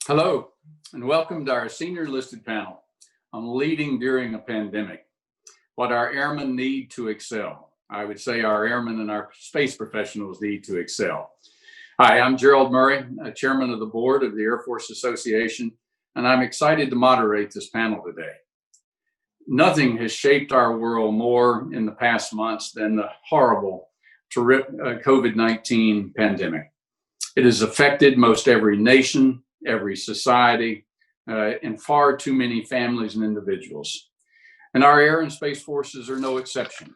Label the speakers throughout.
Speaker 1: Hello, and welcome to our senior enlisted panel on leading during a pandemic, what our airmen need to excel. I would say our airmen and our space professionals need to excel. Hi, I'm Gerald Murray, chairman of the board of the Air Force Association, and I'm excited to moderate this panel today. Nothing has shaped our world more in the past months than the horrible COVID-19 pandemic. It has affected most every nation, every society, and far too many families and individuals. And our air and space forces are no exception.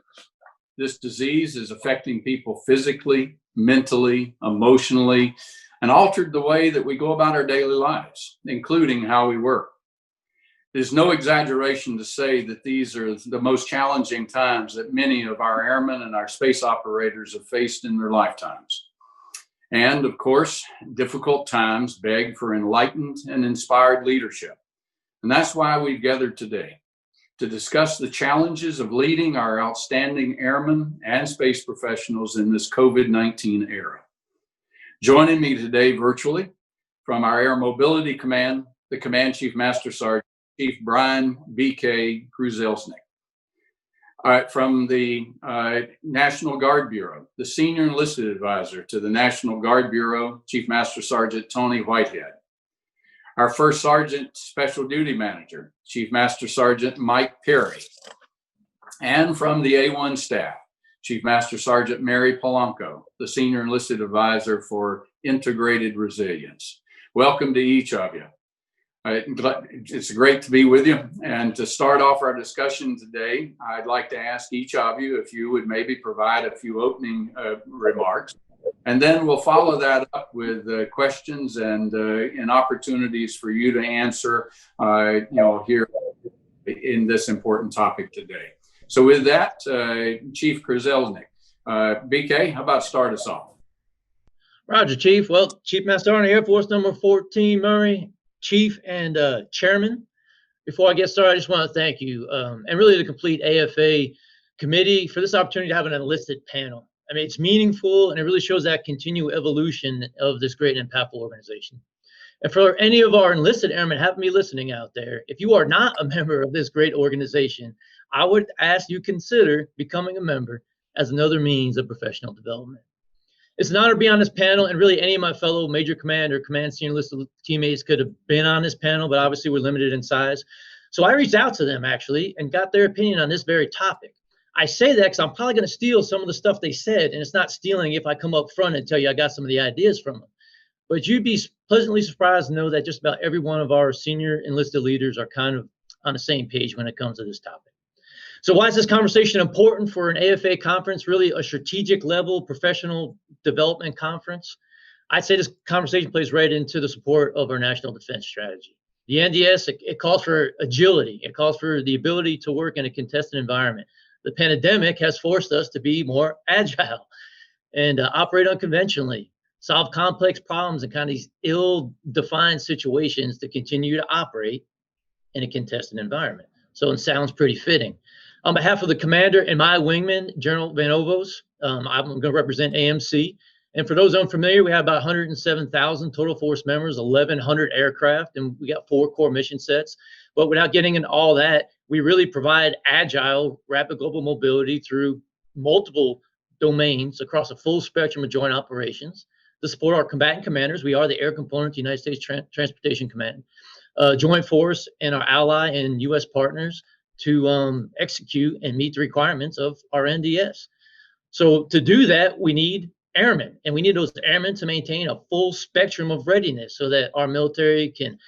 Speaker 1: This disease is affecting people physically, mentally, emotionally, and altered the way that we go about our daily lives, including how we work. There's no exaggeration to say that these are the most challenging times that many of our airmen and our space operators have faced in their lifetimes. And of course, difficult times beg for enlightened and inspired leadership. And that's why we've gathered today to discuss the challenges of leading our outstanding airmen and space professionals in this COVID-19 era. Joining me today virtually from our Air Mobility Command, the Command Chief Master Sergeant, Chief Brian B.K. KRUZELNICK. From the National Guard Bureau, the Senior Enlisted Advisor to the National Guard Bureau, Chief Master Sergeant Tony Whitehead. Our First Sergeant Special Duty Manager, Chief Master Sergeant Mike Perry. And from the A1 staff, Chief Master Sergeant Mary POLANCO, the Senior Enlisted Advisor for Integrated Resilience. Welcome to each of you. It's great to be with you. And to start off our discussion today, I'd like to ask each of you if you would maybe provide a few opening remarks. And then we'll follow that up with questions and opportunities for you to answer, here in this important topic today. So with that, Chief KRUZELNICK, BK, how about start us off?
Speaker 2: Roger, Chief. Well, Chief Master Sergeant, Air Force number 14, Murray, Chief and Chairman. Before I get started, I just want to thank you and really the complete AFA committee for this opportunity to have an enlisted panel. I mean, it's meaningful and it really shows that continued evolution of this great and impactful organization. And for any of our enlisted airmen having me listening out there, if you are not a member of this great organization, I would ask you consider becoming a member as another means of professional development. It's an honor to be on this panel, and really any of my fellow Major Command or Command Senior Enlisted teammates could have been on this panel, but obviously we're limited in size. So I reached out to them actually and got their opinion on this very topic. I say that because I'm probably going to steal some of the stuff they said, and it's not stealing if I come up front and tell you I got some of the ideas from them. But you'd be pleasantly surprised to know that just about every one of our senior enlisted leaders are kind of on the same page when it comes to this topic. So why is this conversation important for an AFA conference, really a strategic level professional development conference? I'd say this conversation plays right into the support of our national defense strategy. The NDS, it calls for agility. It calls for the ability to work in a contested environment. The pandemic has forced us to be more agile and operate unconventionally, solve complex problems and kind of these ill-defined situations to continue to operate in a contested environment. So it sounds pretty fitting. On behalf of the commander and my wingman, General Van Ovos, I'm going to represent AMC. And for those unfamiliar, we have about 107,000 total force members, 1,100 aircraft, and we got 4 core mission sets. But without getting into all that, we really provide agile, rapid global mobility through multiple domains across a full spectrum of joint operations. To support our combatant commanders, we are the air component of the United States Transportation Command, Joint Force, and our ally and U.S. partners to execute and meet the requirements of our NDS. So to do that, we need airmen, and we need those airmen to maintain a full spectrum of readiness so that our military can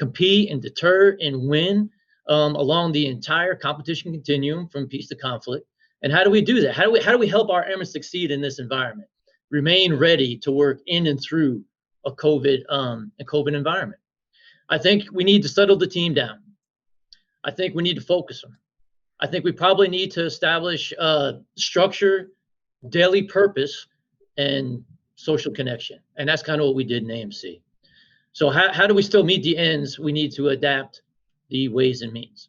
Speaker 2: compete and deter and win along the entire competition continuum from peace to conflict. And how do we do that? How do we help our airmen succeed in this environment? Remain ready to work in and through a COVID environment. I think we need to settle the team down. I think we need to focus them. I think we probably need to establish structure, daily purpose, and social connection. And that's kind of what we did in AMC. So how do we still meet the ends? We need to adapt the ways and means.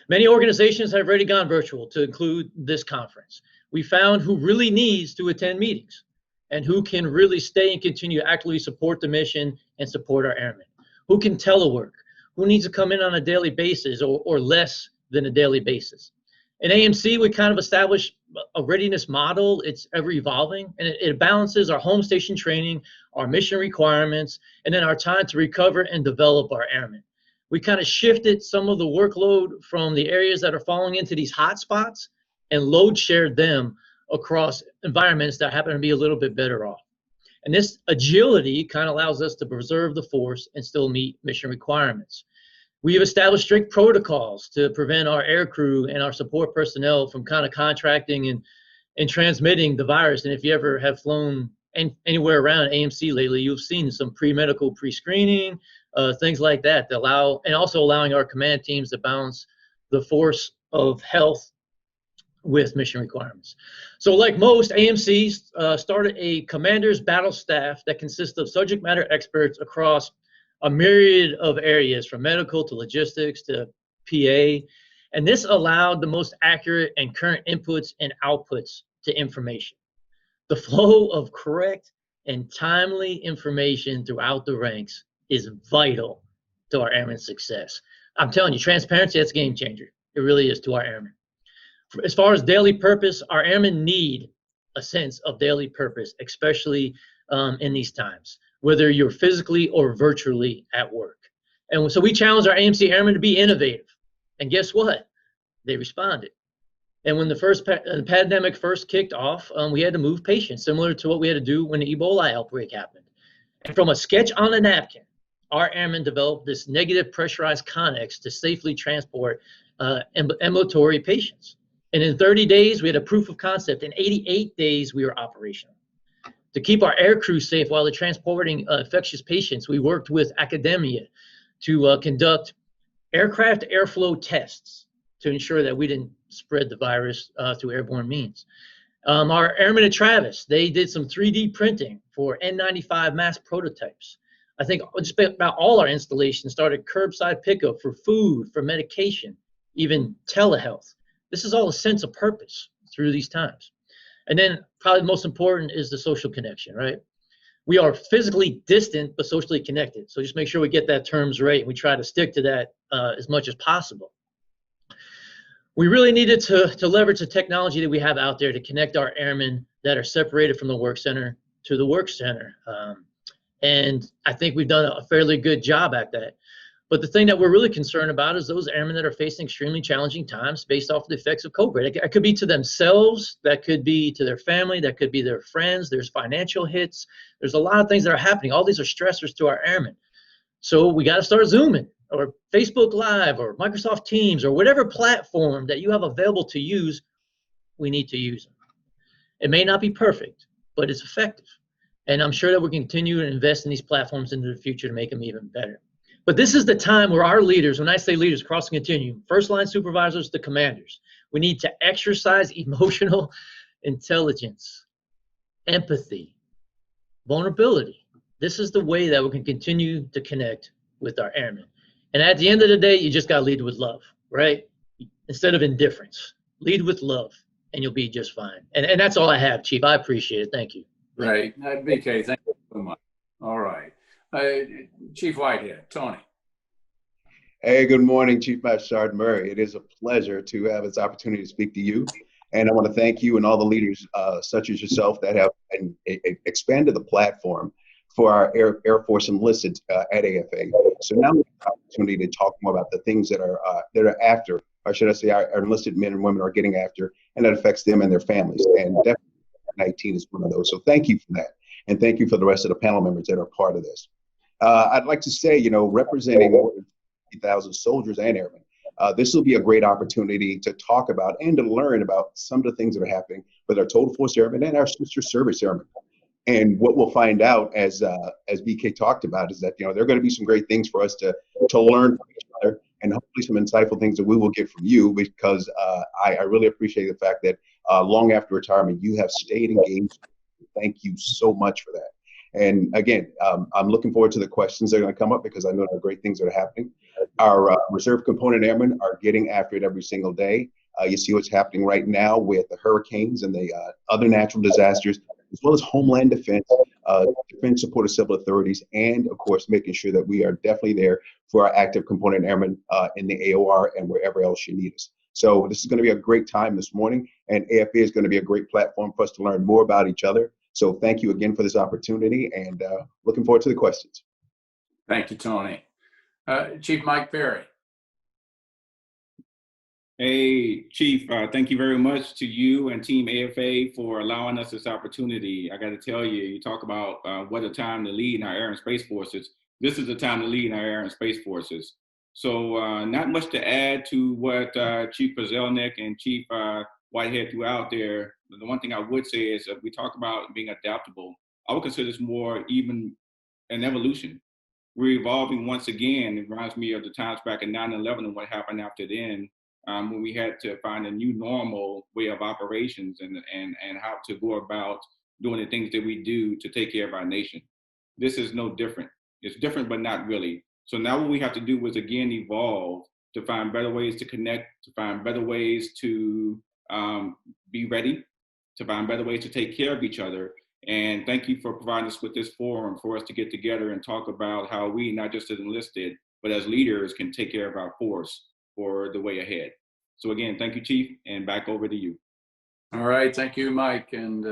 Speaker 2: Many organizations have already gone virtual to include this conference. We found who really needs to attend meetings. and who can really stay and continue to actively support the mission and support our airmen, who can telework, who needs to come in on a daily basis or less than a daily basis. In AMC, we kind of established a readiness model. It's ever evolving, and it balances our home station training, our mission requirements, and then our time to recover and develop our airmen. We kind of shifted some of the workload from the areas that are falling into these hot spots and load shared them across environments that happen to be a little bit better off. And this agility kind of allows us to preserve the force and still meet mission requirements. We have established strict protocols to prevent our air crew and our support personnel from kind of contracting and transmitting the virus. And if you ever have flown anywhere around AMC lately, you've seen some pre-medical, pre-screening, things like that allow, and also allowing our command teams to balance the force of health with mission requirements. So like most, AMCs started a commander's battle staff that consists of subject matter experts across a myriad of areas, from medical to logistics to PA. And this allowed the most accurate and current inputs and outputs to information. The flow of correct and timely information throughout the ranks is vital to our airmen's success. I'm telling you, transparency, that's a game changer. It really is to our airmen. As far as daily purpose, our airmen need a sense of daily purpose, especially in these times, whether you're physically or virtually at work. And so we challenged our AMC airmen to be innovative. And guess what? They responded. And when the pandemic first kicked off, we had to move patients, similar to what we had to do when the Ebola outbreak happened. And from a sketch on a napkin, our airmen developed this negative pressurized Connex to safely transport ambulatory patients. And in 30 days, we had a proof of concept. In 88 days, we were operational. To keep our air crew safe while they're transporting infectious patients, we worked with academia to conduct aircraft airflow tests to ensure that we didn't spread the virus through airborne means. Our airmen at Travis, they did some 3D printing for N95 mask prototypes. I think just about all our installations started curbside pickup for food, for medication, even telehealth. This is all a sense of purpose through these times. And then probably the most important is the social connection, right? We are physically distant, but socially connected. So just make sure we get that terms right, and we try to stick to that as much as possible. We really needed to leverage the technology that we have out there to connect our airmen that are separated from the work center to the work center. And I think we've done a fairly good job at that. But the thing that we're really concerned about is those airmen that are facing extremely challenging times based off of the effects of COVID. It could be to themselves, that could be to their family, that could be their friends, there's financial hits. There's a lot of things that are happening. All these are stressors to our airmen. So we got to start Zooming or Facebook Live or Microsoft Teams or whatever platform that you have available to use, we need to use them. It may not be perfect, but it's effective. And I'm sure that we'll continue to invest in these platforms into the future to make them even better. But this is the time where our leaders, when I say leaders across the continuum, first line supervisors to commanders, we need to exercise emotional intelligence, empathy, vulnerability. This is the way that we can continue to connect with our airmen. And at the end of the day, you just got to lead with love, right? Instead of indifference, lead with love and you'll be just fine. And that's all I have, Chief. I appreciate it. Thank you.
Speaker 1: Right. BK, thank you so much. All right. Chief Whitehead, Tony.
Speaker 3: Hey, good morning, Chief Master Sergeant Murray. It is a pleasure to have this opportunity to speak to you. And I want to thank you and all the leaders such as yourself that have expanded the platform for our Air Force enlisted at AFA. So now we have an opportunity to talk more about the things that are after, or should I say our enlisted men and women are getting after, and that affects them and their families. And definitely 19 is one of those. So thank you for that. And thank you for the rest of the panel members that are part of this. I'd like to say, representing more than 50,000 soldiers and airmen, this will be a great opportunity to talk about and to learn about some of the things that are happening with our total force airmen and our sister service airmen. And what we'll find out, as BK talked about, is that there are going to be some great things for us to learn from each other, and hopefully some insightful things that we will get from you, because I really appreciate the fact that long after retirement, you have stayed engaged. Thank you so much for that. And again, I'm looking forward to the questions that are going to come up, because I know there are great things that are happening. Our reserve component airmen are getting after it every single day. You see what's happening right now with the hurricanes and the other natural disasters. as well as Homeland Defense, Defense Supported Civil Authorities, and of course, making sure that we are definitely there for our active component airmen in the AOR and wherever else you need us. So this is going to be a great time this morning, and AFA is going to be a great platform for us to learn more about each other. So thank you again for this opportunity, and looking forward to the questions.
Speaker 1: Thank you, Tony. Chief Mike Perry.
Speaker 4: Hey, Chief, thank you very much to you and Team AFA for allowing us this opportunity. I got to tell you, you talk about what a time to lead in our Air and Space Forces. This is the time to lead in our Air and Space Forces. So not much to add to what Chief KRUZELNIK and Chief Whitehead threw out there. The one thing I would say is if we talk about being adaptable, I would consider this more even an evolution. We're evolving once again. It reminds me of the times back in 9/11 and what happened after then, when we had to find a new normal way of operations and how to go about doing the things that we do to take care of our nation. This is no different. It's different, but not really. So now what we have to do is again evolve to find better ways to connect, to find better ways to be ready, to find better ways to take care of each other. And thank you for providing us with this forum for us to get together and talk about how we, not just as enlisted, but as leaders, can take care of our force for the way ahead. So again, thank you, Chief, and back over to you.
Speaker 1: All right, thank you, Mike, and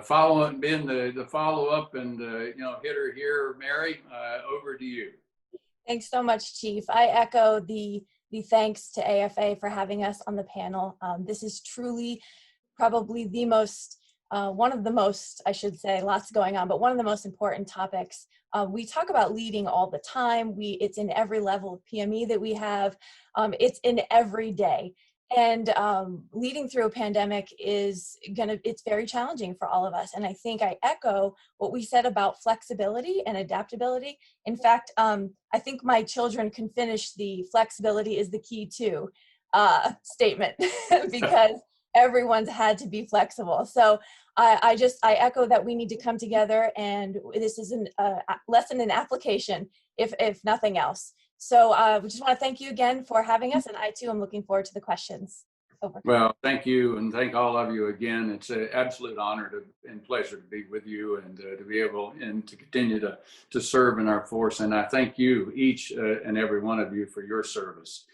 Speaker 1: following Ben, the follow up and hitter here, Mary, over to you. Thanks
Speaker 5: so much, Chief. I echo the thanks to AFA for having us on the panel. This is truly probably the most one of the most, I should say, lots going on, but one of the most important topics. We talk about leading all the time. It's in every level of PME that we have. It's in every day. And leading through a pandemic it's very challenging for all of us. And I think I echo what we said about flexibility and adaptability. In fact, I think my children can finish the flexibility is the key to statement because everyone's had to be flexible. So I echo that we need to come together, and this is a lesson in application, if nothing else. So we just want to thank you again for having us, and I too am looking forward to the questions. Over. Well, thank you, and thank all of you again. It's an absolute honor and pleasure to be with you and to be able and to continue to serve in our force. And I thank you, each and every one of you, for your service.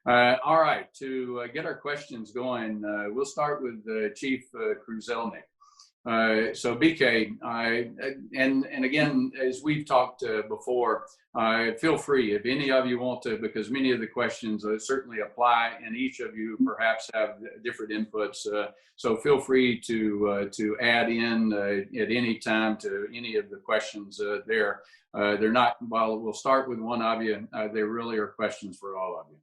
Speaker 5: All right, to get our questions going, we'll start with Chief KRUZELNIK. So BK, and again, as we've talked before, feel free if any of you want to, because many of the questions certainly apply, and each of you perhaps have different inputs. So feel free to add in at any time to any of the questions there. They're not, well, we'll start with one of you. They really are questions for all of you.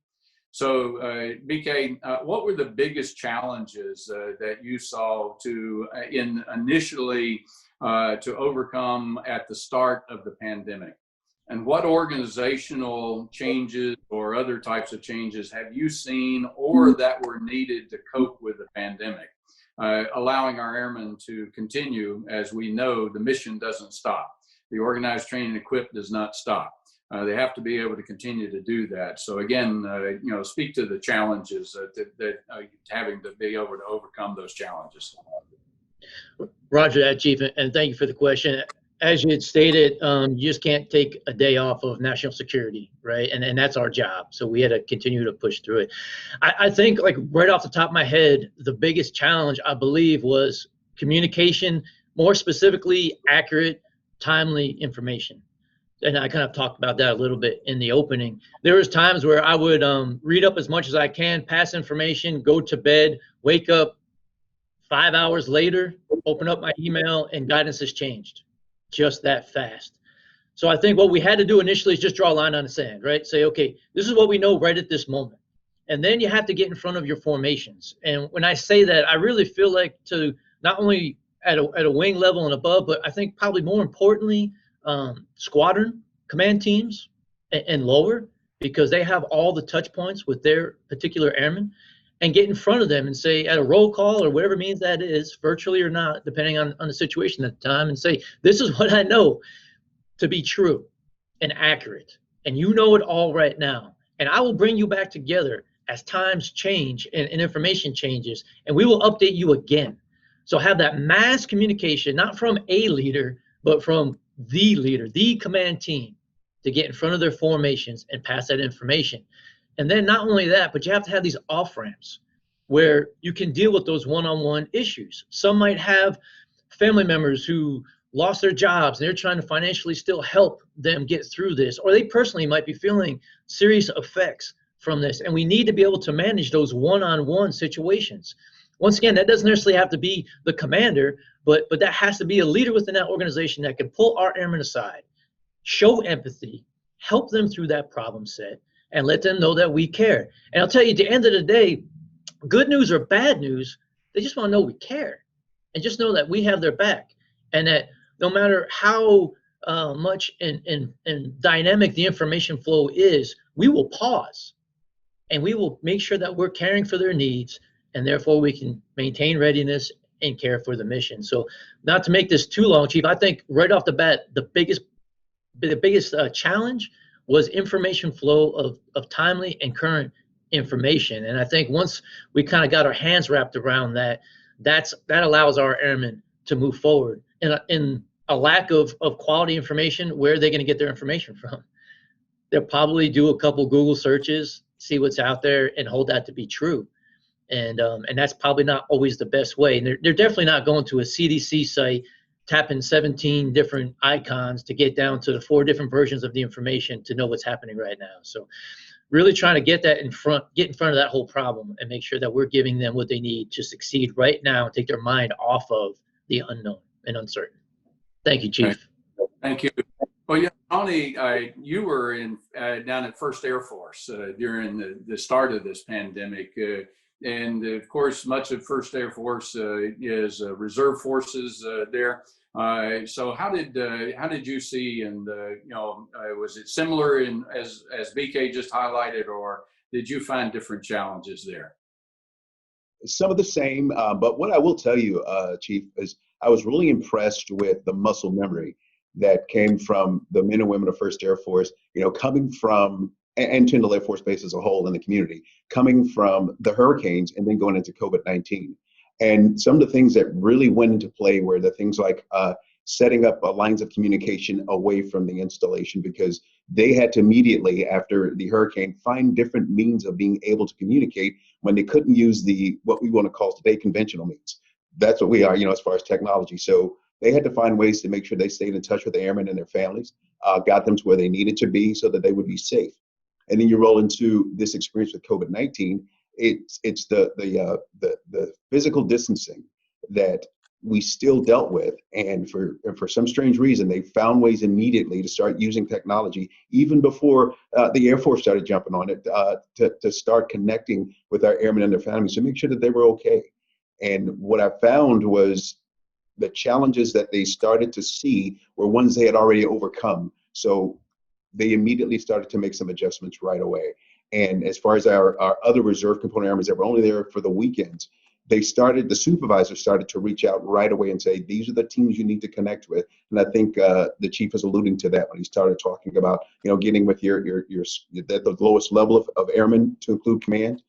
Speaker 5: So, BK, what were the biggest challenges that you saw initially to overcome at the start of the pandemic? And what organizational changes or other types of changes have you seen or that were needed to cope with the pandemic, allowing our airmen to continue? As we know, the mission doesn't stop. The organized, train, and equip does not stop. They have to be able to continue to do that. So again, speak to the challenges that having to be able to overcome those challenges.
Speaker 2: Roger that, Chief, and thank you for the question. As you had stated, you just can't take a day off of national security, right? And that's our job. So we had to continue to push through it. I think, like, right off the top of my head, the biggest challenge, I believe, was communication, more specifically, accurate, timely information. And I kind of talked about that a little bit in the opening. There was times where I would read up as much as I can, pass information, go to bed, wake up 5 hours later, open up my email, and guidance has changed just that fast. So I think what we had to do initially is just draw a line on the sand, right? Say, okay, this is what we know right at this moment. And then you have to get in front of your formations. And when I say that, I really feel like to not only at a wing level and above, but I think probably more importantly, squadron command teams and lower, because they have all the touch points with their particular airmen, and get in front of them and say at a roll call or whatever means that is, virtually or not, depending on the situation at the time, and say, this is what I know to be true and accurate, and you know it all right now, and I will bring you back together as times change and information changes, and we will update you again. So have that mass communication, not from a leader, but from the leader, the command team, to get in front of their formations and pass that information. And then not only that, but you have to have these off ramps where you can deal with those one-on-one issues. Some might have family members who lost their jobs and they're trying to financially still help them get through this, or they personally might be feeling serious effects from this. And we need to be able to manage those one-on-one situations. Once again, that doesn't necessarily have to be the commander, but that has to be a leader within that organization that can pull our airmen aside, show empathy, help them through that problem set, and let them know that we care. And I'll tell you, at the end of the day, good news or bad news, they just want to know we care. And just know that we have their back. And that no matter how much and dynamic the information flow is, we will pause. And we will make sure that we're caring for their needs, and therefore we can maintain readiness and care for the mission. So not to make this too long, Chief, I think right off the bat, the biggest challenge was information flow of timely and current information. And I think once we kind of got our hands wrapped around that, that allows our airmen to move forward. In a lack of quality information, where are they going to get their information from? They'll probably do a couple Google searches, see what's out there, and hold that to be true. And that's probably not always the best way. And they're definitely not going to a CDC site, tapping 17 different icons to get down to the 4 different versions of the information to know what's happening right now. So really trying to get in front of that whole problem and make sure that we're giving them what they need to succeed right now and take their mind off of the unknown and uncertain. Thank you, Chief.
Speaker 1: Thank you. Well, yeah, Tony, you were down at First Air Force during the start of this pandemic. And of course, much of First Air Force is reserve forces there. So how did you see, and was it similar as BK just highlighted, or did you find different challenges there?
Speaker 3: Some of the same, but what I will tell you, Chief, is I was really impressed with the muscle memory that came from the men and women of First Air Force, coming from, and Tyndall Air Force Base as a whole in the community, coming from the hurricanes and then going into COVID-19. And some of the things that really went into play were the things like setting up lines of communication away from the installation, because they had to immediately, after the hurricane, find different means of being able to communicate when they couldn't use what we want to call today conventional means. That's what we are, as far as technology. So they had to find ways to make sure they stayed in touch with the airmen and their families, got them to where they needed to be so that they would be safe. And then you roll into this experience with COVID-19. It's the physical distancing that we still dealt with, and for some strange reason, they found ways immediately to start using technology, even before the Air Force started jumping on it, to start connecting with our airmen and their families to make sure that they were okay. And what I found was the challenges that they started to see were ones they had already overcome. So they immediately started to make some adjustments right away. And as far as our other reserve component airmen that were only there for the weekends, the supervisors started to reach out right away and say, these are the teams you need to connect with. And I think the chief is alluding to that when he started talking about, getting with the lowest level of airmen to include command.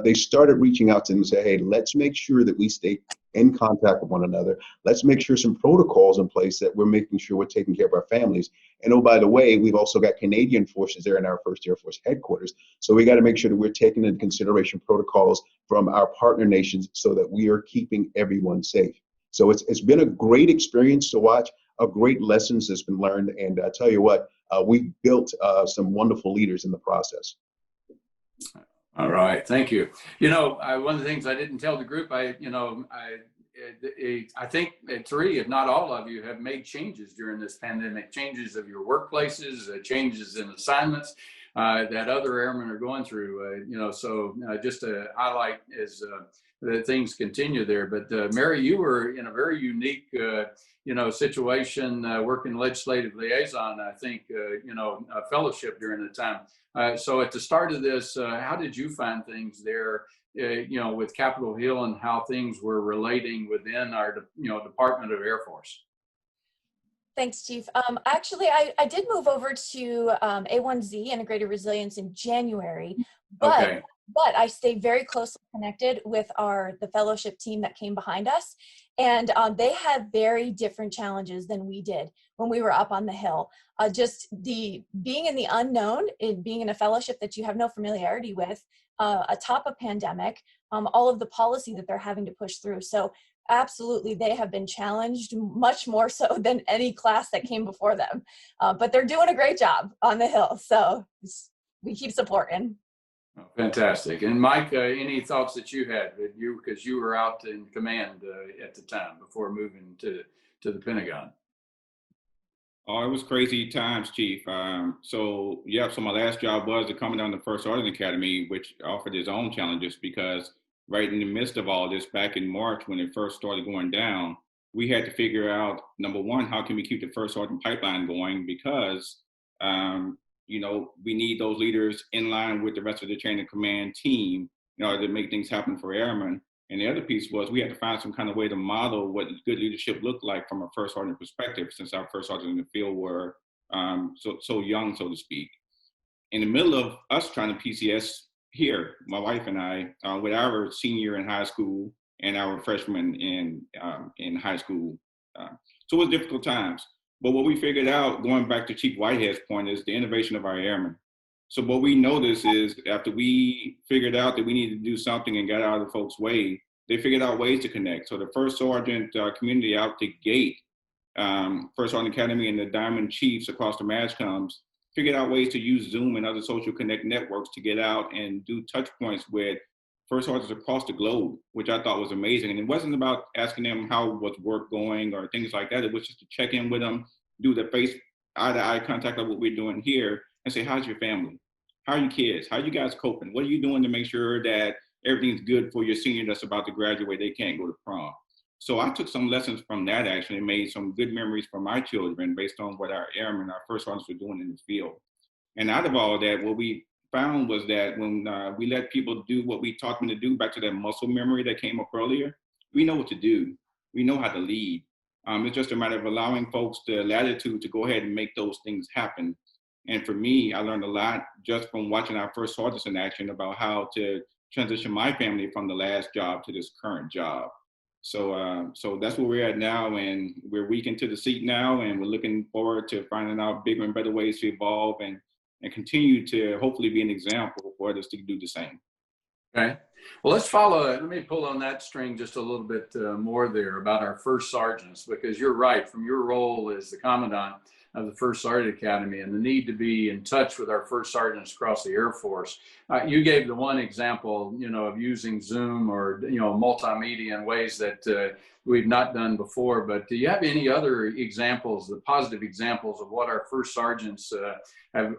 Speaker 3: They started reaching out to them and say, hey, let's make sure that we stay in contact with one another. Let's make sure some protocols in place that we're making sure we're taking care of our families. And oh, by the way, we've also got Canadian forces there in our First Air Force headquarters. So we got to make sure that we're taking into consideration protocols from our partner nations so that we are keeping everyone safe. So it's been a great experience to watch, great lessons that's been learned. And I tell you what, we built some wonderful leaders in the process.
Speaker 1: All right, thank you. One of the things I didn't tell the group, I think 3, if not all of you, have made changes during this pandemic, changes of your workplaces, changes in assignments that other airmen are going through. So just to highlight as that things continue there. But Mary, you were in a very unique, situation, working legislative liaison, I think, a fellowship during the time. So at the start of this, how did you find things there, with Capitol Hill and how things were relating within our, Department of Air Force?
Speaker 5: Thanks, Chief. Actually, I did move over to A1Z, Integrated Resilience, in January, but
Speaker 1: Okay.
Speaker 5: but I stay very closely connected with the fellowship team that came behind us. And they have very different challenges than we did when we were up on the Hill. Just being in the unknown, being in a fellowship that you have no familiarity with, atop a pandemic, all of the policy that they're having to push through. So absolutely, they have been challenged much more so than any class that came before them. But they're doing a great job on the Hill. So we keep supporting.
Speaker 1: Oh, fantastic. And Mike, any thoughts that you had, because you were out in command at the time before moving to the Pentagon?
Speaker 4: Oh, it was crazy times, Chief. So my last job was the Commandant of the First Sergeant Academy, which offered its own challenges because right in the midst of all this, back in March when it first started going down, we had to figure out, number one, how can we keep the First Sergeant pipeline going? Because we need those leaders in line with the rest of the chain of command team in order to make things happen for airmen. And the other piece was we had to find some kind of way to model what good leadership looked like from a first sergeant perspective, since our first sergeants in the field were so young, so to speak. In the middle of us trying to PCS here, my wife and I, with our senior in high school and our freshman in high school. So it was difficult times. But what we figured out, going back to Chief Whitehead's point, is the innovation of our airmen. So what we noticed is after we figured out that we needed to do something and got out of the folks' way, they figured out ways to connect. So the First Sergeant community out the gate, First Sergeant Academy and the Diamond Chiefs across the MAJCOMs figured out ways to use Zoom and other social connect networks to get out and do touch points with First Sergeants across the globe, which I thought was amazing. And it wasn't about asking them how was work going or things like that. It was just to check in with them, do the face eye-to-eye contact like what we're doing here, and say, how's your family? How are your kids? How are you guys coping? What are you doing to make sure that everything's good for your senior that's about to graduate? They can't go to prom. So I took some lessons from that actually and made some good memories for my children based on what our airmen, our first sergeants were doing in the field. And out of all that, what we found was that when we let people do what we taught them to do, back to that muscle memory that came up earlier, we know what to do. We know how to lead. It's just a matter of allowing folks the latitude to go ahead and make those things happen. And for me, I learned a lot just from watching our first sergeants in action about how to transition my family from the last job to this current job. So that's where we're at now, and we're a week into the seat now, and we're looking forward to finding out bigger and better ways to evolve and continue to hopefully be an example for others to do the same.
Speaker 1: Okay. Well, let's follow. Let me pull on that string just a little bit more there about our first sergeants, because you're right, from your role as the Commandant of the First Sergeant Academy and the need to be in touch with our first sergeants across the Air Force. You gave the one example, of using Zoom or, multimedia in ways that we've not done before, but do you have any other examples, the positive examples of what our first sergeants have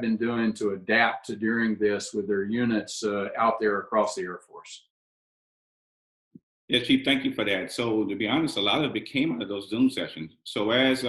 Speaker 1: been doing to adapt to during this with their units out there across the Air Force?
Speaker 4: Yes, Chief, thank you for that. So to be honest, a lot of it came out of those Zoom sessions. So as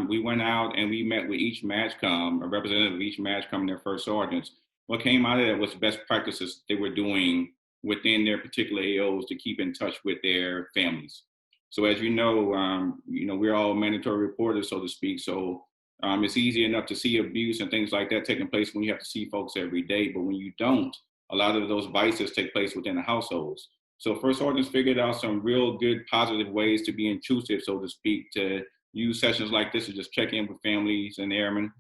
Speaker 4: we went out and we met with each MAJCOM, a representative of each MAJCOM and their first sergeants, what came out of that was best practices they were doing within their particular AOs to keep in touch with their families. So as you know, we're all mandatory reporters, so to speak. So it's easy enough to see abuse and things like that taking place when you have to see folks every day. But when you don't, a lot of those vices take place within the households. So first sergeants figured out some real good positive ways to be intrusive, so to speak, to use sessions like this to just check in with families and airmen.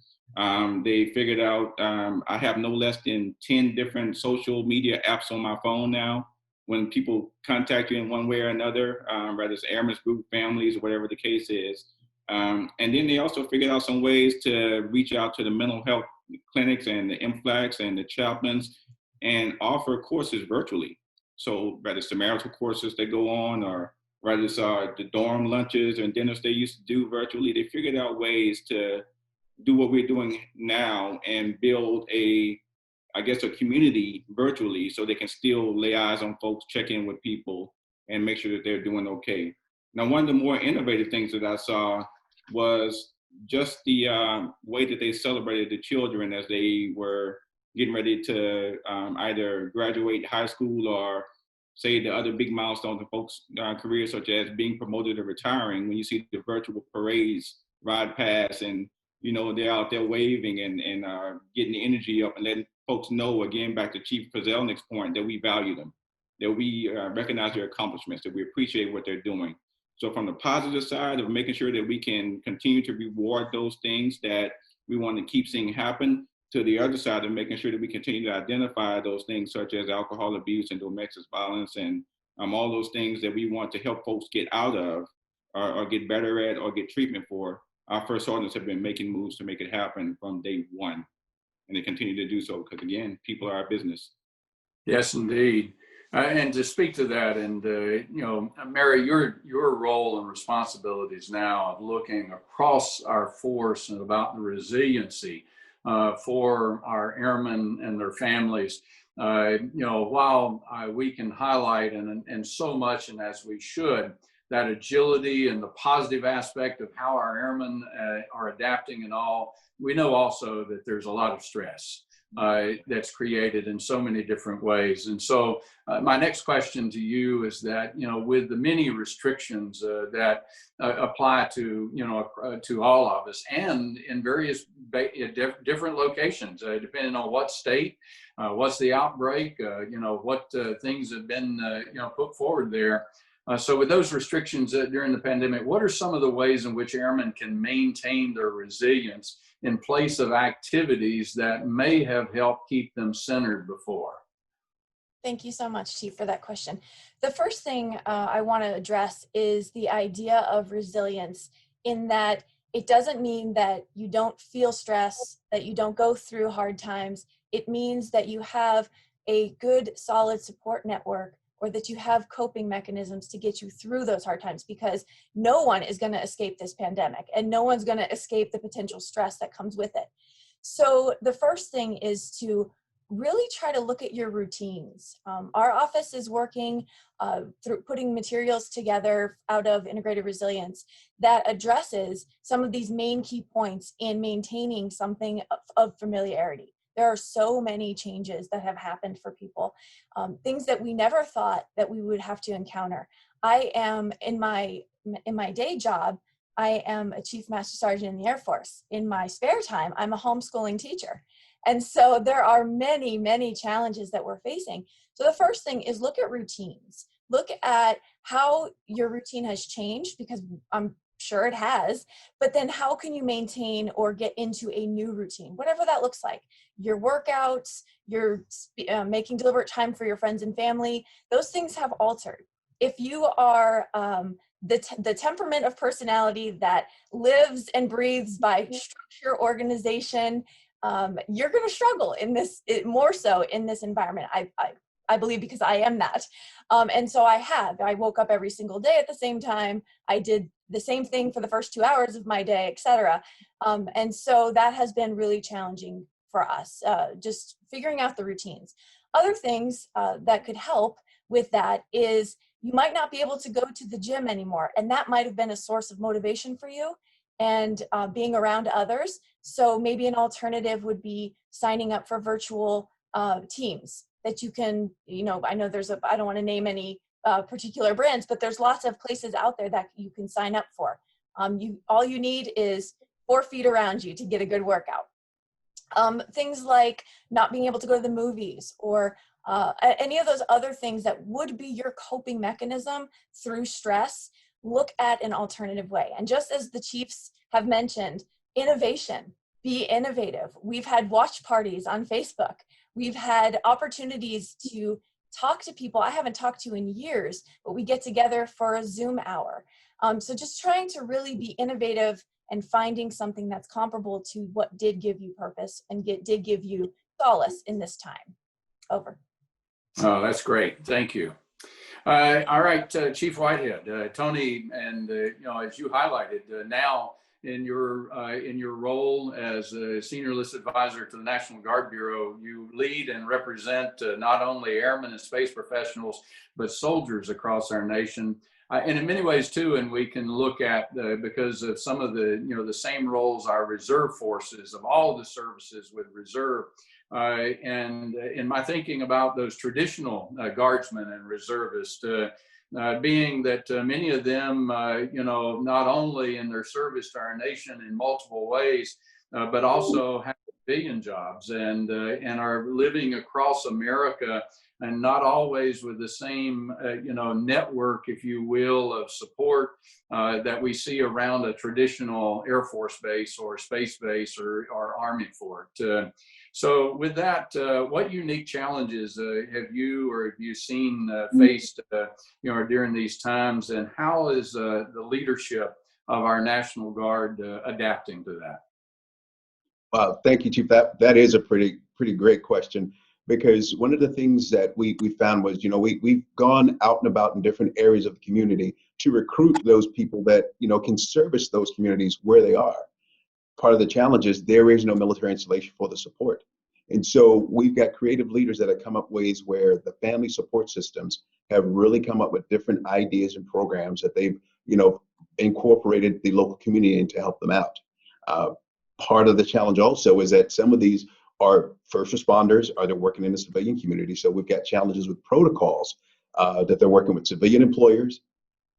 Speaker 4: They figured out I have no less than 10 different social media apps on my phone now. When people contact you in one way or another, whether it's airmen's group, families, or whatever the case is. And then they also figured out some ways to reach out to the mental health clinics and the MFLACs and the chaplains and offer courses virtually. So whether it's the marital courses they go on or whether it's the dorm lunches and dinners they used to do virtually, they figured out ways to do what we're doing now and build a community virtually so they can still lay eyes on folks, check in with people, and make sure that they're doing okay. Now, one of the more innovative things that I saw was just the way that they celebrated the children as they were getting ready to either graduate high school or say the other big milestones in folks' careers, such as being promoted or retiring. When you see the virtual parades ride past and they're out there waving and getting the energy up and letting folks know, again, back to Chief KRUZELNICK's point, that we value them, that we recognize their accomplishments, that we appreciate what they're doing. So from the positive side of making sure that we can continue to reward those things that we want to keep seeing happen, to the other side of making sure that we continue to identify those things such as alcohol abuse and domestic violence and all those things that we want to help folks get out of or get better at or get treatment for. Our first sergeants have been making moves to make it happen from day one, and they continue to do so because, again, people are our business.
Speaker 1: Yes, indeed. And to speak to that, and you know, Mary, your role and responsibilities now of looking across our force and about the resiliency for our airmen and their families. You know, while we can highlight and so much, and as we should, that agility and the positive aspect of how our airmen are adapting and all, we know also that there's a lot of stress that's created in so many different ways. And so my next question to you is that, you know, with the many restrictions that apply to, you know, to all of us and in various different locations, depending on what state, what's the outbreak, you know, what things have been, you know, put forward there. So with those restrictions during the pandemic, what are some of the ways in which airmen can maintain their resilience in place of activities that may have helped keep them centered before?
Speaker 5: Thank you so much, Chief, for that question. The first thing I want to address is the idea of resilience, in that it doesn't mean that you don't feel stress, that you don't go through hard times. It means that you have a good, solid support network, or that you have coping mechanisms to get you through those hard times, because no one is going to escape this pandemic and no one's going to escape the potential stress that comes with it. So the first thing is to really try to look at your routines. Our office is working through putting materials together out of Integrated Resilience that addresses some of these main key points in maintaining something of familiarity. There are so many changes that have happened for people, things that we never thought that we would have to encounter. I am, in my day job, I am a Chief Master Sergeant in the Air Force. In my spare time, I'm a homeschooling teacher. And so there are many, many challenges that we're facing. So the first thing is look at routines. Look at how your routine has changed, because I'm sure it has, but then how can you maintain or get into a new routine, whatever that looks like. Your workouts, your making deliberate time for your friends and family, those things have altered. If you are the temperament of personality that lives and breathes by structure, organization, you're going to struggle in this, more so in this environment. I believe, because I am that. And so I woke up every single day at the same time. I did the same thing for the first 2 hours of my day, etc. And so that has been really challenging for us, just figuring out the routines. Other things that could help with that is you might not be able to go to the gym anymore, and that might have been a source of motivation for you and being around others. So maybe an alternative would be signing up for virtual teams that you can, you know, I know there's I don't want to name any particular brands, but there's lots of places out there that you can sign up for. All you need is 4 feet around you to get a good workout. Things like not being able to go to the movies, or any of those other things that would be your coping mechanism through stress, look at an alternative way. And just as the chiefs have mentioned, innovation, be innovative. We've had watch parties on Facebook. We've had opportunities to talk to people I haven't talked to in years, but we get together for a Zoom hour. So just trying to really be innovative and finding something that's comparable to what did give you purpose and did give you solace in this time. Over.
Speaker 1: Oh, that's great. Thank you. All right, Chief Whitehead, Tony, and you know, as you highlighted, now in your role as a senior list advisor to the National Guard Bureau, you lead and represent not only airmen and space professionals, but soldiers across our nation. And in many ways too, and we can look at, because of some of the, you know, the same roles our reserve forces of all the services with reserve, and in my thinking about those traditional guardsmen and reservists, being that many of them, you know, not only in their service to our nation in multiple ways, but also have civilian jobs and are living across America, and not always with the same network, if you will, of support that we see around a traditional Air Force base or space base or Army fort. So with that, what unique challenges have you seen faced during these times, and how is the leadership of our National Guard adapting to that?
Speaker 3: Wow, thank you, Chief. That is a pretty great question, because one of the things that we found was, we've gone out and about in different areas of the community to recruit those people that can service those communities where they are. Part of the challenge is there is no military installation for the support. And so we've got creative leaders that have come up ways where the family support systems have really come up with different ideas and programs that they've, incorporated the local community in to help them out. Part of the challenge also is that some of these are first responders, or they're working in the civilian community. So we've got challenges with protocols that they're working with civilian employers,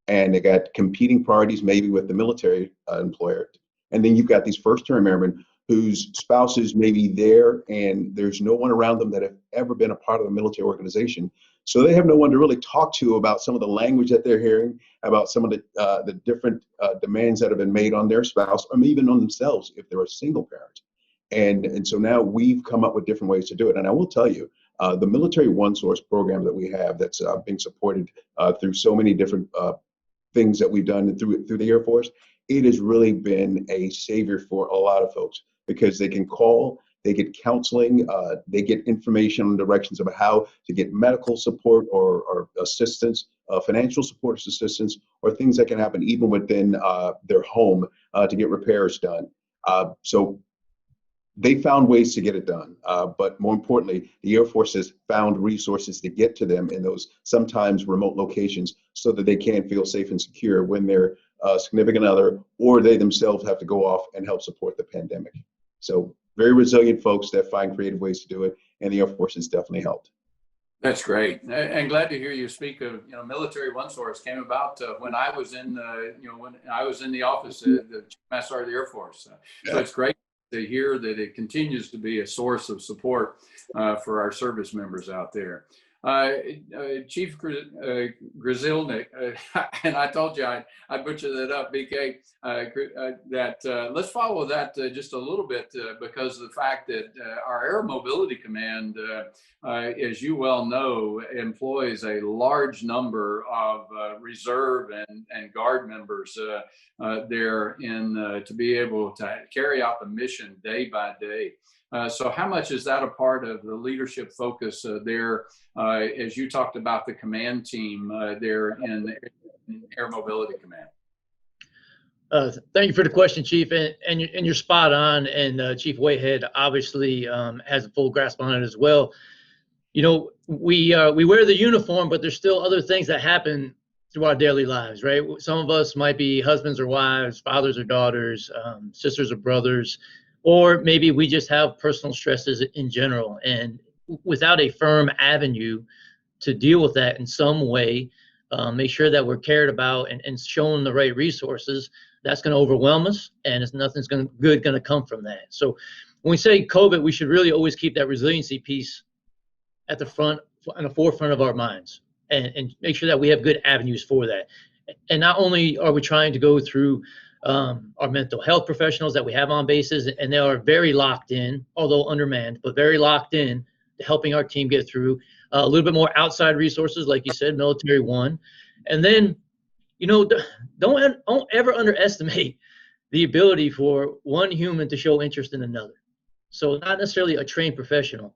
Speaker 3: and they got competing priorities maybe with the military employer. And then you've got these first-term airmen whose spouses may be there, and there's no one around them that have ever been a part of a military organization. So they have no one to really talk to about some of the language that they're hearing, about some of the different demands that have been made on their spouse, or even on themselves if they're a single parent. And so now we've come up with different ways to do it. And I will tell you, the Military One Source program that we have that's being supported through so many different things that we've done through the Air Force, it has really been a savior for a lot of folks, because they can call, they get counseling, they get information and directions about how to get medical support or assistance, financial support assistance, or things that can happen even within their home to get repairs done. So they found ways to get it done, but more importantly, the Air Force has found resources to get to them in those sometimes remote locations so that they can feel safe and secure when their significant other or they themselves have to go off and help support the pandemic. So very resilient folks that find creative ways to do it, and the Air Force has definitely helped.
Speaker 1: That's great, and glad to hear you speak of Military One Source came about when I was in when I was in the office of the Master Sergeant of the Air Force. So it's great to hear that it continues to be a source of support for our service members out there. Chief GERALD, and I told you I butchered that up, BK, let's follow that just a little bit because of the fact that our Air Mobility Command, as you well know, employs a large number of reserve and guard members there to be able to carry out the mission day by day. So how much is that a part of the leadership focus there, as you talked about the command team there in Air Mobility Command?
Speaker 2: Thank you for the question, Chief, and you're spot on. And Chief Whitehead obviously has a full grasp on it as well. We wear the uniform, but there's still other things that happen through our daily lives, right? Some of us might be husbands or wives, fathers or daughters, sisters or brothers, or maybe we just have personal stresses in general. And without a firm avenue to deal with that in some way, make sure that we're cared about and shown the right resources, that's going to overwhelm us, and nothing's good going to come from that. So when we say COVID, we should really always keep that resiliency piece at the forefront of our minds, and make sure that we have good avenues for that. And not only are we trying to go through our mental health professionals that we have on bases, and they are very locked in, although undermanned, but very locked in to helping our team get through. A little bit more outside resources, like you said, Military One. And then, don't ever underestimate the ability for one human to show interest in another. So not necessarily a trained professional,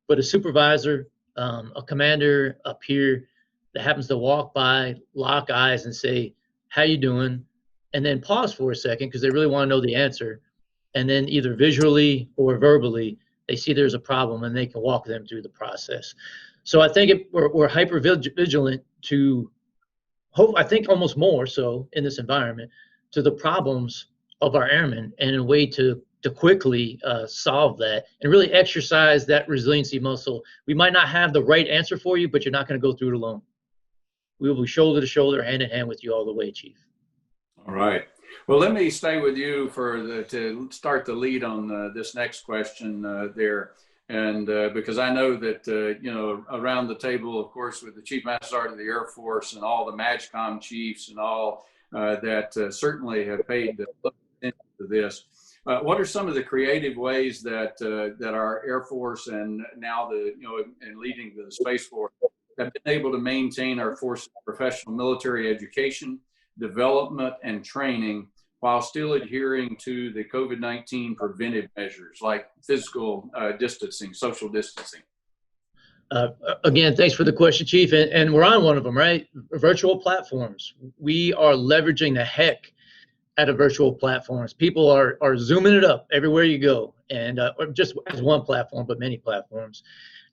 Speaker 2: but a supervisor, a commander, a peer that happens to walk by, lock eyes and say, how you doing? And then pause for a second because they really want to know the answer. And then either visually or verbally, they see there's a problem and they can walk them through the process. So I think we're hyper vigilant to hope, I think almost more so in this environment, to the problems of our airmen and a way to quickly solve that and really exercise that resiliency muscle. We might not have the right answer for you, but you're not going to go through it alone. We will be shoulder to shoulder, hand in hand with you all the way, Chief.
Speaker 1: All right. Well, let me stay with you to start the lead on this next question there. And because I know that, around the table, of course, with the Chief Master Sergeant of the Air Force and all the MAGCOM chiefs and all that certainly have paid attention to this. What are some of the creative ways that our Air Force and now and leading the Space Force have been able to maintain our force's professional military education, development, and training while still adhering to the COVID-19 preventive measures like physical distancing, social distancing?
Speaker 2: Again, thanks for the question, Chief. And we're on one of them, right? Virtual platforms. We are leveraging the heck out of virtual platforms. People are zooming it up everywhere you go, and just as one platform, but many platforms.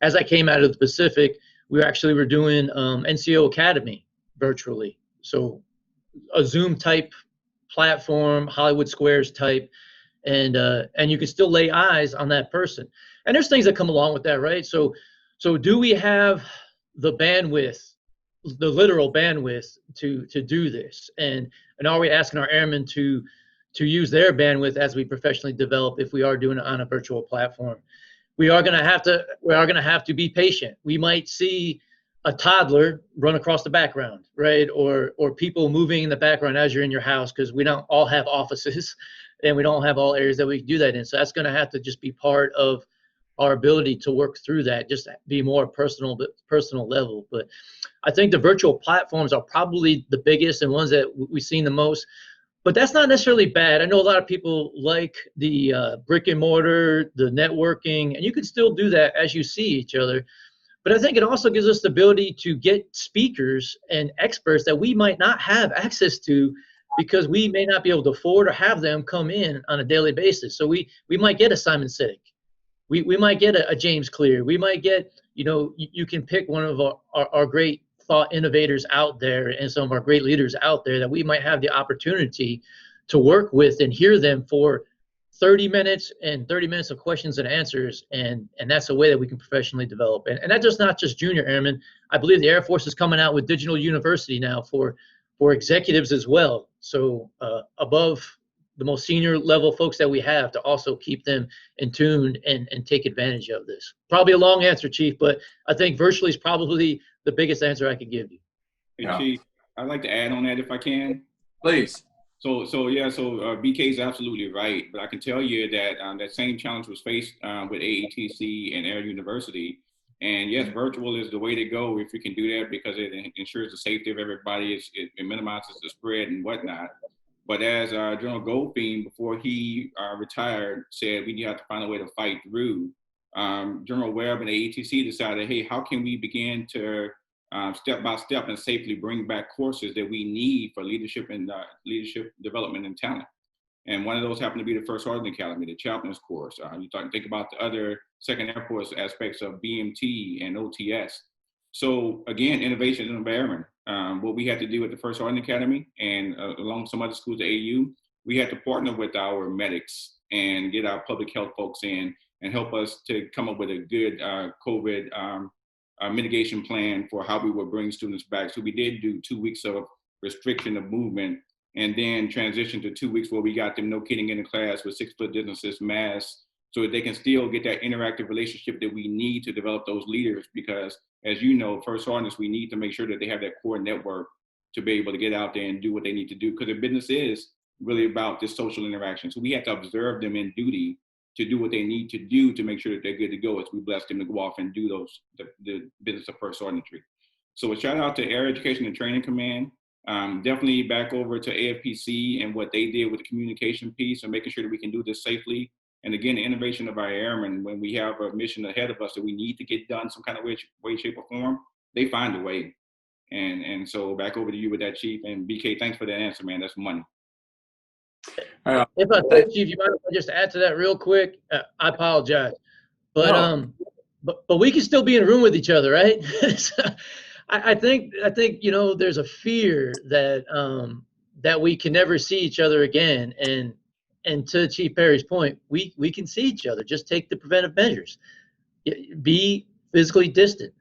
Speaker 2: As I came out of the Pacific, we were doing NCO Academy virtually. So a Zoom type platform, Hollywood Squares type, and you can still lay eyes on that person. And there's things that come along with that, right? So do we have the bandwidth, the literal bandwidth to do this? And are we asking our airmen to use their bandwidth as we professionally develop if we are doing it on a virtual platform? We are going to have to be patient. We might see a toddler run across the background, right? Or people moving in the background as you're in your house, because we don't all have offices and we don't have all areas that we can do that in. So that's going to have to just be part of our ability to work through that, just be more personal level. But I think the virtual platforms are probably the biggest and ones that we've seen the most. But that's not necessarily bad. I know a lot of people like the brick and mortar, the networking, and you can still do that as you see each other. But I think it also gives us the ability to get speakers and experts that we might not have access to because we may not be able to afford or have them come in on a daily basis. So we might get a Simon Sinek. We might get a James Clear. We might get, you can pick one of our great thought innovators out there and some of our great leaders out there that we might have the opportunity to work with and hear them for 30 minutes and 30 minutes of questions and answers. And that's a way that we can professionally develop. And that's just not just junior airmen. I believe the Air Force is coming out with digital university now for executives as well. So above the most senior level folks that we have, to also keep them in tune and take advantage of this. Probably a long answer, Chief, but I think virtually is probably the biggest answer I could give you.
Speaker 4: Hey, yeah. Chief, I'd like to add on that if I can.
Speaker 1: Please.
Speaker 4: So BK is absolutely right, but I can tell you that that same challenge was faced with AETC and Air University. And yes, virtual is the way to go if we can do that, because it ensures the safety of everybody. It minimizes the spread and whatnot. But as General Goldfein, before he retired, said we have to find a way to fight through, General Webb and AETC decided, hey, how can we begin to step by step and safely bring back courses that we need for leadership and leadership development and talent? And one of those happened to be the First Sergeant Academy, the chaplain's course. Think about the other Second Air Force aspects of BMT and OTS. So again, innovation in the airmen. What we had to do at the First Sergeant Academy and along some other schools at AU, we had to partner with our medics and get our public health folks in and help us to come up with a good COVID mitigation plan for how we would bring students back. So we did do 2 weeks of restriction of movement, and then transition to 2 weeks where we got them no kidding in the class with 6 foot distances, masks, so that they can still get that interactive relationship that we need to develop those leaders. Because as you know, First Sergeants, we need to make sure that they have that core network to be able to get out there and do what they need to do, because their business is really about this social interaction. So we have to observe them in duty to do what they need to do to make sure that they're good to go as we bless them to go off and do the business of First Sergeantry. So a shout out to Air Education and Training Command. Definitely back over to AFPC and what they did with the communication piece and making sure that we can do this safely. And again, the innovation of our airmen, when we have a mission ahead of us that we need to get done some kind of way, shape, or form, they find a way. And so back over to you with that, Chief. And BK, thanks for that answer, man. That's money.
Speaker 2: If I could, Chief, you might just add to that real quick. I apologize, but we can still be in a room with each other, right? I think there's a fear that we can never see each other again. And to Chief Perry's point, we can see each other. Just take the preventive measures. Be physically distant.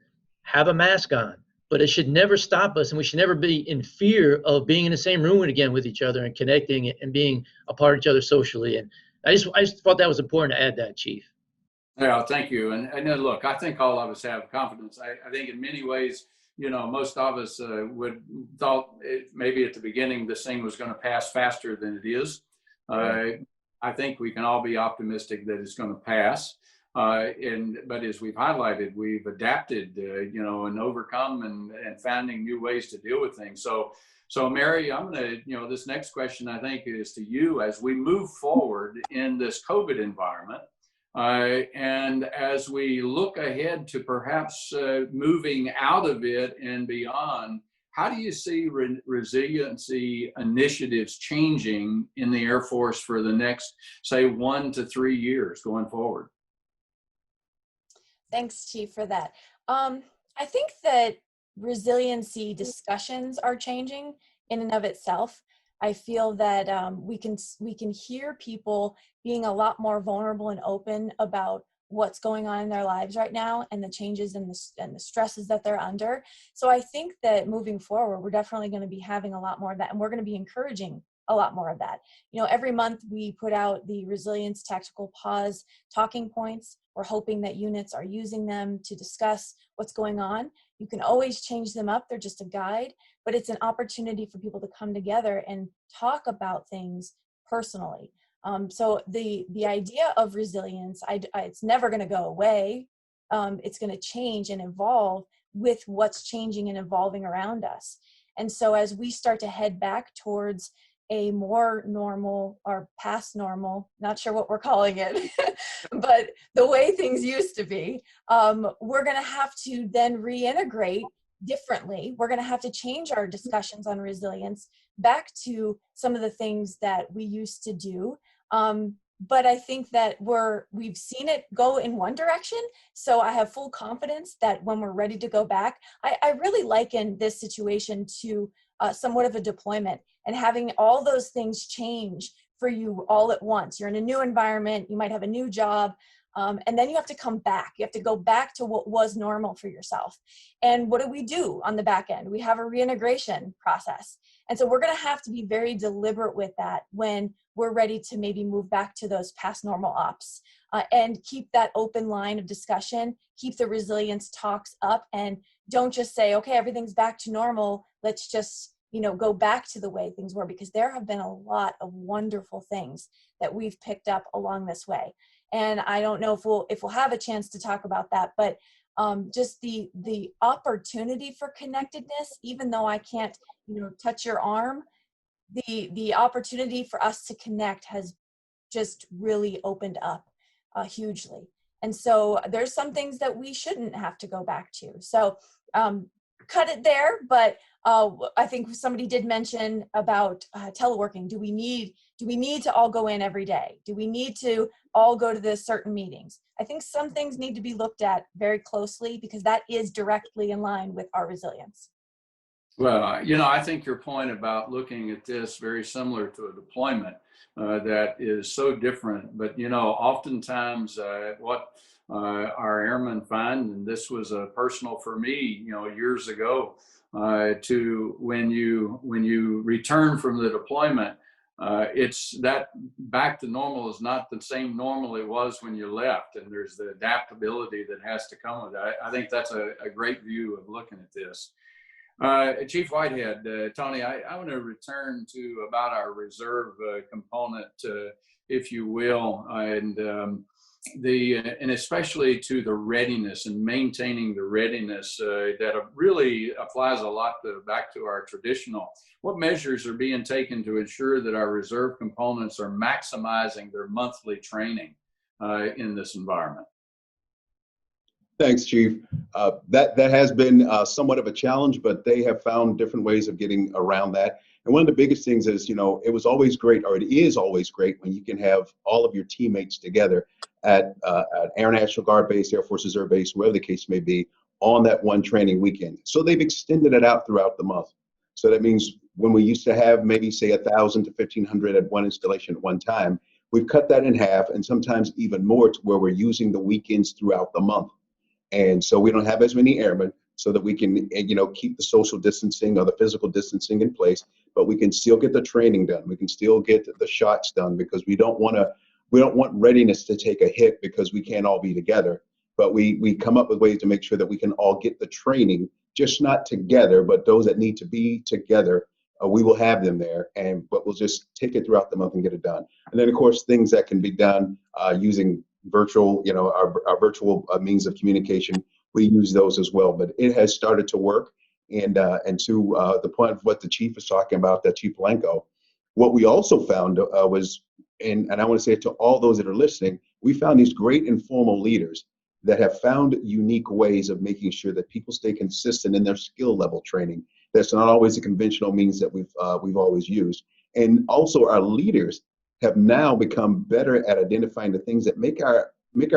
Speaker 2: Have a mask on. but it should never stop us, and we should never be in fear of being in the same room again with each other and connecting and being a part of each other socially. And I just thought that was important to add that, Chief.
Speaker 1: Yeah, thank you. And then look, I think all of us have confidence. I think in many ways, most of us would thought maybe at the beginning this thing was going to pass faster than it is. I think we can all be optimistic that it's going to pass. But as we've highlighted, we've adapted, and overcome and finding new ways to deal with things. So Mary, I'm going to, this next question I think is to you as we move forward in this COVID environment. And as we look ahead to perhaps moving out of it and beyond, how do you see resiliency initiatives changing in the Air Force for the next, say, 1 to 3 years going forward?
Speaker 5: Thanks, Chief, for that. I think that resiliency discussions are changing in and of itself. I feel that we can hear people being a lot more vulnerable and open about what's going on in their lives right now and the changes and the stresses that they're under. So I think that moving forward, we're definitely going to be having a lot more of that, and we're going to be encouraging a lot more of that. Every month we put out the Resilience Tactical Pause talking points. We're hoping that units are using them to discuss what's going on. You can always change them up. They're just a guide, but it's an opportunity for people to come together and talk about things personally. So the idea of resilience, it's never going to go away. It's going to change and evolve with what's changing and evolving around us. And so as we start to head back towards a more normal or past normal, not sure what we're calling it, but the way things used to be, we're going to have to then reintegrate differently. We're going to have to change our discussions on resilience back to some of the things that we used to do. But I think that we've seen it go in one direction. So I have full confidence that when we're ready to go back, I really liken this situation to somewhat of a deployment, and having all those things change for you all at once. You're in a new environment, you might have a new job, and then you have to come back. You have to go back to what was normal for yourself. And what do we do on the back end? We have a reintegration process. And so we're going to have to be very deliberate with that when we're ready to maybe move back to those past normal ops, and keep that open line of discussion, keep the resilience talks up, and don't just say, okay, everything's back to normal. Let's just go back to the way things were, because there have been a lot of wonderful things that we've picked up along this way. And I don't know if we'll have a chance to talk about that, but just the opportunity for connectedness, even though I can't, touch your arm, the opportunity for us to connect has just really opened up hugely. And so there's some things that we shouldn't have to go back to. So cut it there, but I think somebody did mention about teleworking. Do we need to all go in every day? Do we need to all go to the certain meetings? I think some things need to be looked at very closely, because that is directly in line with our resilience.
Speaker 1: Well, I think your point about looking at this very similar to a deployment that is so different, but oftentimes what our airmen find, and this was personal for me, years ago, to when you return from the deployment, it's that back to normal is not the same normal it was when you left, and there's the adaptability that has to come with it. I think that's a great view of looking at this. Chief Whitehead, Tony, I want to return to about our reserve component, if you will, and especially to the readiness and maintaining the readiness that really applies a lot back to our traditional. What measures are being taken to ensure that our reserve components are maximizing their monthly training in this environment?
Speaker 3: Thanks, Chief. That has been somewhat of a challenge, but they have found different ways of getting around that. And one of the biggest things is, it was always great, or it is always great, when you can have all of your teammates together at Air National Guard Base, Air Force Reserve Base, wherever the case may be, on that one training weekend. So they've extended it out throughout the month. So that means when we used to have maybe say 1,000 to 1,500 at one installation at one time, we've cut that in half, and sometimes even more, to where we're using the weekends throughout the month. And so we don't have as many airmen. so that we can, keep the social distancing or the physical distancing in place, but we can still get the training done. We can still get the shots done, because we don't want readiness to take a hit because we can't all be together. But we come up with ways to make sure that we can all get the training, just not together, but those that need to be together, we will have them there, but we'll just take it throughout the month and get it done. And then, of course, things that can be done using virtual, our virtual means of communication, we use those as well. But it has started to work. And to the point of what the chief is talking about, that Chief Polanco, what we also found was, and I want to say it to all those that are listening, we found these great informal leaders that have found unique ways of making sure that people stay consistent in their skill level training. That's not always the conventional means that we've always used. And also our leaders have now become better at identifying the things that make our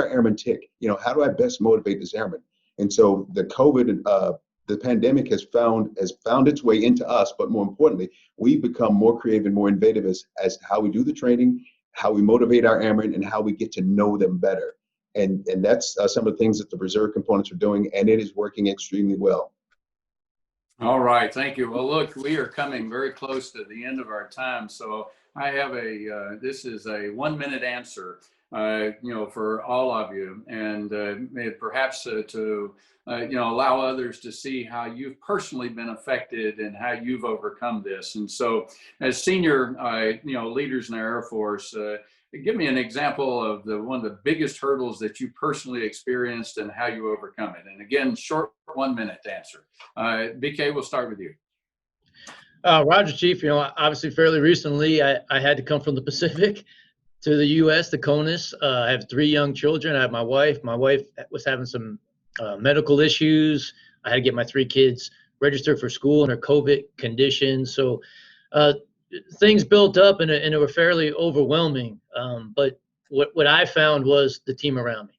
Speaker 3: airmen tick. How do I best motivate this airman? And so the the pandemic has found its way into us, but more importantly, we've become more creative and more innovative as to how we do the training, how we motivate our airmen, and how we get to know them better. And that's some of the things that the reserve components are doing, and it is working extremely well.
Speaker 1: All right, thank you. Well, look, we are coming very close to the end of our time, so I have this is a 1-minute answer, for all of you, and perhaps to allow others to see how you've personally been affected and how you've overcome this. And so, as senior, leaders in the Air Force, give me an example of one of the biggest hurdles that you personally experienced and how you overcome it. And again, short 1-minute answer. BK, we'll start with you.
Speaker 2: Roger, Chief. Obviously, fairly recently, I had to come from the Pacific to the U.S., to CONUS. I have 3 young children. I have my wife. My wife was having some medical issues. I had to get my 3 kids registered for school in her COVID condition. So things built up, and it were fairly overwhelming. But what I found was the team around me.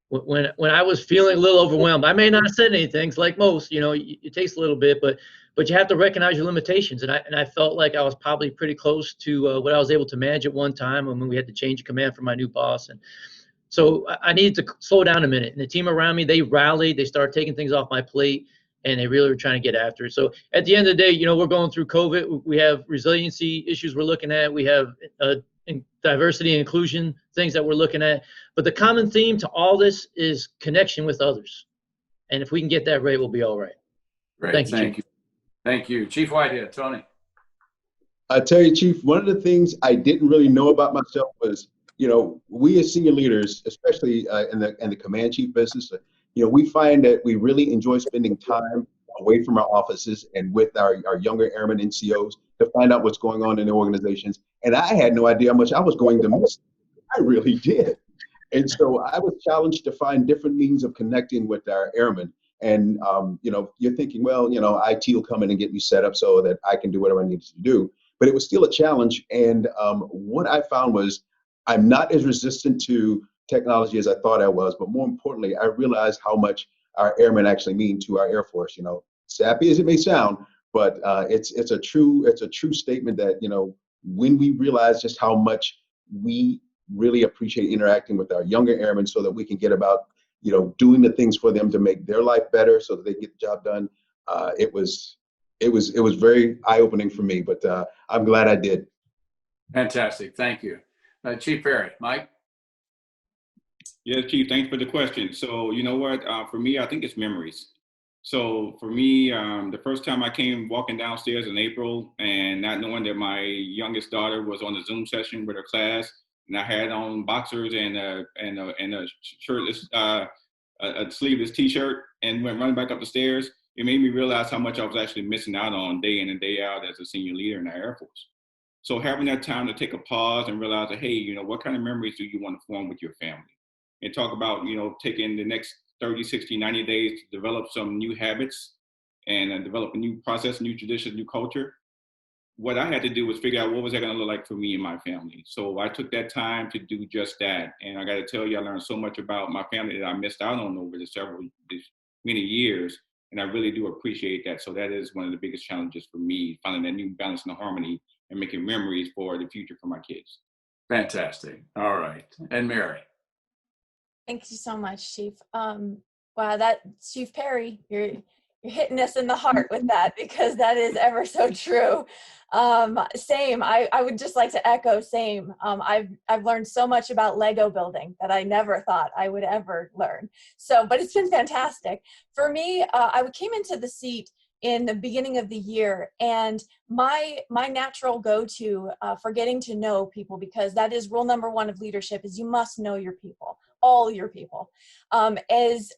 Speaker 2: When I was feeling a little overwhelmed, I may not have said anything, like most, it takes a little bit, but you have to recognize your limitations. And I felt like I was probably pretty close to what I was able to manage at one time when we had to change command for my new boss. And so I needed to slow down a minute. And the team around me, they rallied, they started taking things off my plate, and they really were trying to get after it. So at the end of the day, we're going through COVID. We have resiliency issues we're looking at. We have diversity and inclusion things that we're looking at. But the common theme to all this is connection with others. And if we can get that right, we'll be all right.
Speaker 1: Great.
Speaker 2: Thank you.
Speaker 1: Thank you. Chief Whitehead, Tony.
Speaker 3: I tell you, Chief, one of the things I didn't really know about myself was, we as senior leaders, especially in the command chief business, we find that we really enjoy spending time away from our offices and with our younger airmen NCOs to find out what's going on in their organizations. And I had no idea how much I was going to miss. I really did. And so I was challenged to find different means of connecting with our airmen. And, you're thinking, well, IT will come in and get me set up so that I can do whatever I need to do. But it was still a challenge. And what I found was I'm not as resistant to technology as I thought I was. But more importantly, I realized how much our airmen actually mean to our Air Force. Sappy as it may sound, but it's a true statement that, when we realize just how much we really appreciate interacting with our younger airmen so that we can get about, doing the things for them to make their life better so that they get the job done. It was very eye-opening for me, but I'm glad I did.
Speaker 1: Fantastic. Thank you. Chief Perry, Mike?
Speaker 4: Yes, Chief, thanks for the question. So you know what, for me, I think it's memories. So for me, the first time I came walking downstairs in April and not knowing that my youngest daughter was on a Zoom session with her class, and I had on boxers and a shirtless, a sleeveless T-shirt, and went running back up the stairs, it made me realize how much I was actually missing out on day in and day out as a senior leader in the Air Force. So having that time to take a pause and realize that, hey, what kind of memories do you want to form with your family? And talk about, taking the next 30, 60, 90 days to develop some new habits and develop a new process, new traditions, new culture. What I had to do was figure out what was that going to look like for me and my family. So I took that time to do just that. And I got to tell you, I learned so much about my family that I missed out on over many years. And I really do appreciate that. So that is one of the biggest challenges for me, finding that new balance and harmony and making memories for the future for my kids.
Speaker 1: Fantastic. All right. And Mary?
Speaker 5: Thank you so much, Chief. Wow, that Chief Perry, you're hitting us in the heart with that, because that is ever so true. Same. I would just like to echo same. I've learned so much about Lego building that I never thought I would ever learn. So, but it's been fantastic. For me, I came into the seat in the beginning of the year, and my natural go-to for getting to know people, because that is rule number one of leadership, is you must know your people, all your people, is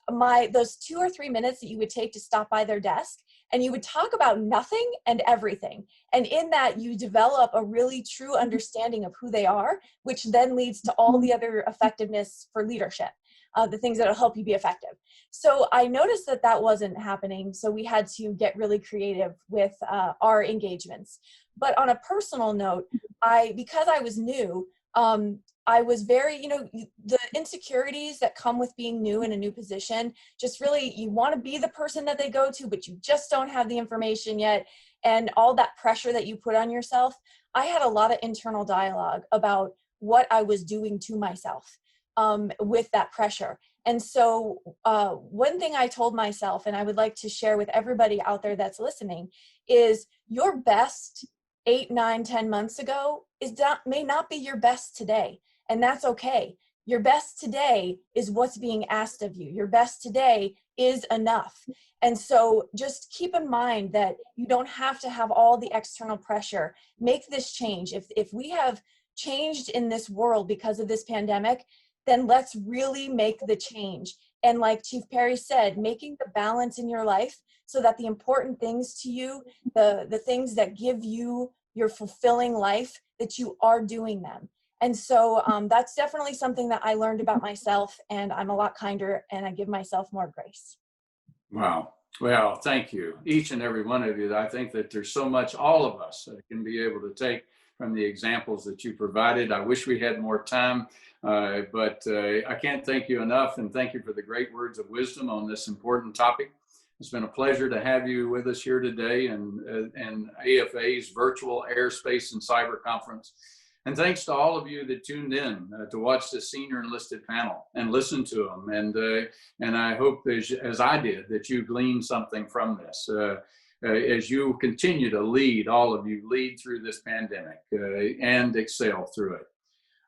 Speaker 5: those 2 or 3 minutes that you would take to stop by their desk, and you would talk about nothing and everything. And in that, you develop a really true understanding of who they are, which then leads to all the other effectiveness for leadership, the things that will help you be effective. So I noticed that that wasn't happening. So we had to get really creative with our engagements. But on a personal note, because I was new, I was very, the insecurities that come with being new in a new position, just really, you want to be the person that they go to, but you just don't have the information yet. And all that pressure that you put on yourself, I had a lot of internal dialogue about what I was doing to myself with that pressure. And so one thing I told myself, and I would like to share with everybody out there that's listening, is your best 8, 9, 10 months ago may not be your best today. And that's okay. Your best today is what's being asked of you. Your best today is enough. And so just keep in mind that you don't have to have all the external pressure. Make this change. If we have changed in this world because of this pandemic, then let's really make the change. And like Chief Perry said, making the balance in your life so that the important things to you, the things that give you your fulfilling life, that you are doing them. And so that's definitely something that I learned about myself, and I'm a lot kinder and I give myself more grace.
Speaker 1: Wow. Well, thank you, each and every one of you. I think that there's so much all of us can be able to take from the examples that you provided. I wish we had more time, but I can't thank you enough, and thank you for the great words of wisdom on this important topic. It's been a pleasure to have you with us here today and AFA's virtual Airspace and Cyber Conference. And thanks to all of you that tuned in to watch the senior enlisted panel and listen to them. And I hope, as I did, that you gleaned something from this. As you continue to lead, all of you lead through this pandemic and excel through it.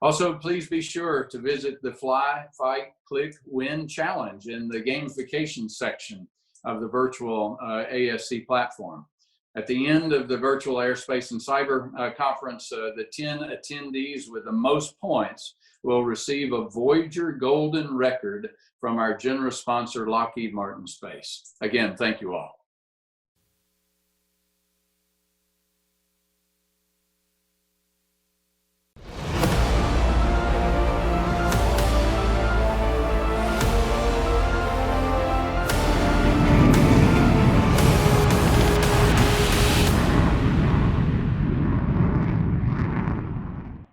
Speaker 1: Also, please be sure to visit the Fly, Fight, Click, Win Challenge in the gamification section of the virtual ASC platform. At the end of the virtual Airspace and Cyber Conference, the 10 attendees with the most points will receive a Voyager Golden Record from our generous sponsor, Lockheed Martin Space. Again, thank you all.